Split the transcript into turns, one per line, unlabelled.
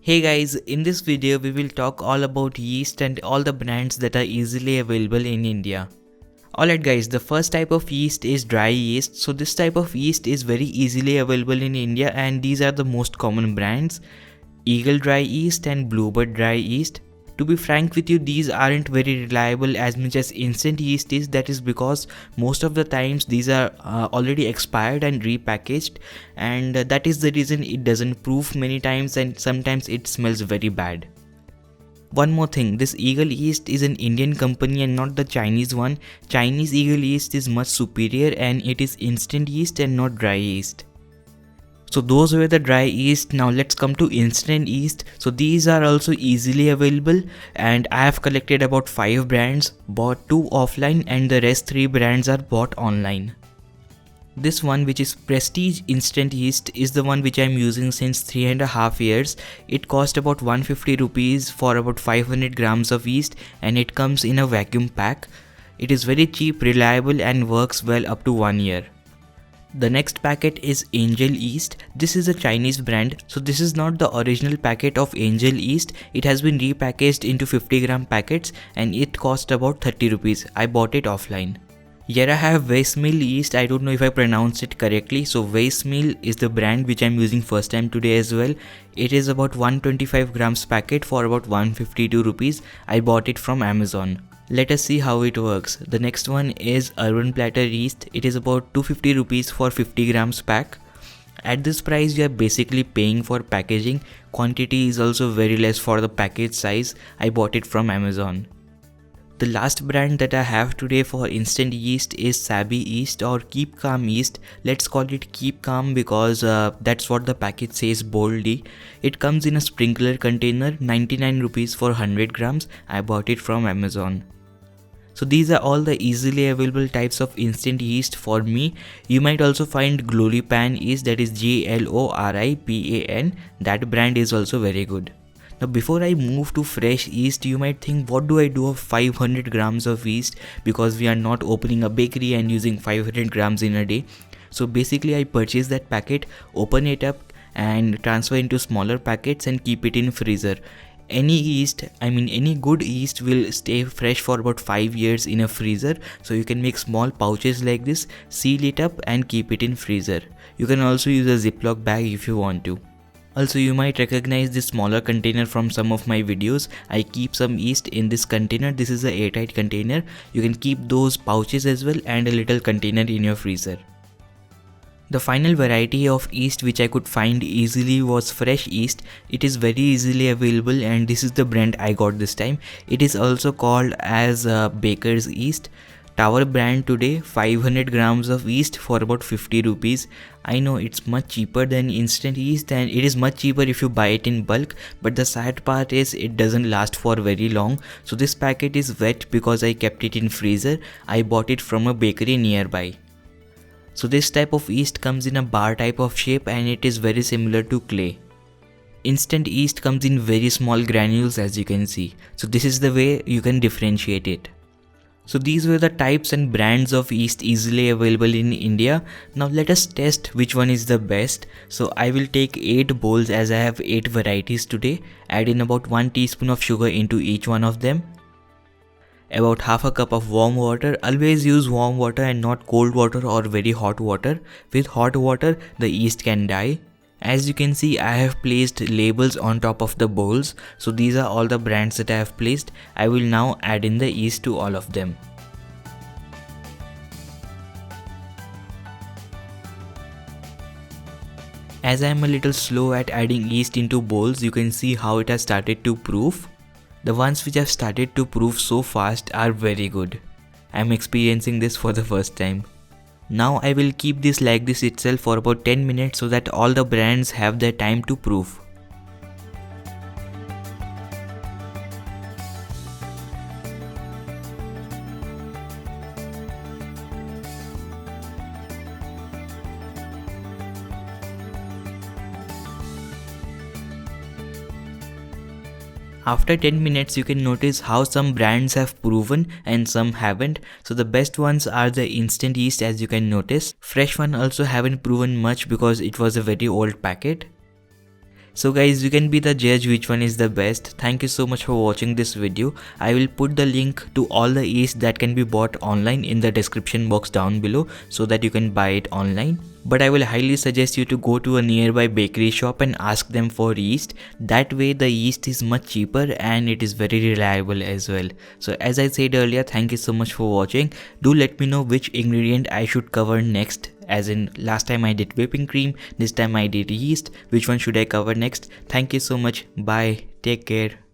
Hey guys, in this video we will talk all about yeast and all the brands that are easily available in India. Alright guys, the first type of yeast is dry yeast. So this type of yeast is very easily available in India and these are the most common brands: Eagle Dry Yeast and Bluebird Dry Yeast. To be frank with you, these aren't very reliable as much as instant yeast is. That is because most of the times these are already expired and repackaged, and that is the reason it doesn't proof many times and sometimes it smells very bad. One more thing, this Eagle Yeast is an Indian company and not the Chinese one. Chinese Eagle Yeast is much superior and it is instant yeast and not dry yeast. So those were the dry yeast. Now let's come to instant yeast. So these are also easily available and I have collected about 5 brands, bought 2 offline and the rest 3 brands are bought online. This one, which is Prestige Instant Yeast, is the one which I am using since 3.5 years. It cost about 150 rupees for about 500 grams of yeast and it comes in a vacuum pack. It is very cheap, reliable and works well up to 1 year. The next packet is Angel Yeast. This is a Chinese brand, so this is not the original packet of Angel Yeast. It has been repackaged into 50 gram packets and it cost about 30 rupees. I bought it offline. Here I have Weissmill yeast. I don't know if I pronounced it correctly. So Weissmill is the brand which I'm using first time today as well. It is about 125 grams packet for about 152 rupees. I bought it from Amazon. Let us see how it works. The next one is Urban Platter yeast. It is about 250 rupees for 50 grams pack. At this price you are basically paying for packaging. Quantity is also very less for the package size. I bought it from Amazon. The last brand that I have today for instant yeast is Saby yeast or Keep Calm yeast. Let's call it Keep Calm because that's what the package says boldly. It comes in a sprinkler container, 99 rupees for 100 grams. I bought it from Amazon. So these are all the easily available types of instant yeast for me. You might also find Gloripan yeast, that is Gloripan. That brand is also very good. Now before I move to fresh yeast, you might think, what do I do of 500 grams of yeast, because we are not opening a bakery and using 500 grams in a day. So basically I purchase that packet, open it up and transfer into smaller packets and keep it in freezer. Any good yeast will stay fresh for about 5 years in a freezer. So you can make small pouches like this, seal it up and keep it in freezer. You can also use a Ziploc bag if you want to. Also, you might recognize this smaller container from some of my videos. I keep some yeast in this container. This is an airtight container. You can keep those pouches as well and a little container in your freezer. The final variety of yeast which I could find easily was fresh yeast. It is very easily available and this is the brand I got this time. It is also called as Baker's Yeast. Tower brand today, 500 grams of yeast for about 50 rupees. I know it's much cheaper than instant yeast and it is much cheaper if you buy it in bulk, but the sad part is it doesn't last for very long. So this packet is wet because I kept it in freezer. I bought it from a bakery nearby. So this type of yeast comes in a bar type of shape and it is very similar to clay. Instant yeast comes in very small granules, as you can see. So this is the way you can differentiate it. So these were the types and brands of yeast easily available in India. Now let us test which one is the best. So I will take 8 bowls as I have 8 varieties today. Add in about 1 teaspoon of sugar into each one of them. About half a cup of warm water. Always use warm water and not cold water or very hot water. With hot water the yeast can die. As you can see, I have placed labels on top of the bowls. So these are all the brands that I have placed. I will now add in the yeast to all of them. As I am a little slow at adding yeast into bowls, you can see how it has started to proof. The ones which have started to proof so fast are very good. I am experiencing this for the first time. Now I will keep this like this itself for about 10 minutes so that all the brands have their time to proof. After 10 minutes you can notice how some brands have proven and some haven't. So the best ones are the instant yeast, as you can notice. Fresh one also haven't proven much because it was a very old packet. So guys, you can be the judge which one is the best. Thank you so much for watching this video. I will put the link to all the yeast that can be bought online in the description box down below so that you can buy it online. But I will highly suggest you to go to a nearby bakery shop and ask them for yeast. That way the yeast is much cheaper and it is very reliable as well. So as I said earlier, thank you so much for watching. Do let me know which ingredient I should cover next. As in, last time I did whipping cream, this time I did yeast. Which one should I cover next? Thank you so much. Bye. Take care.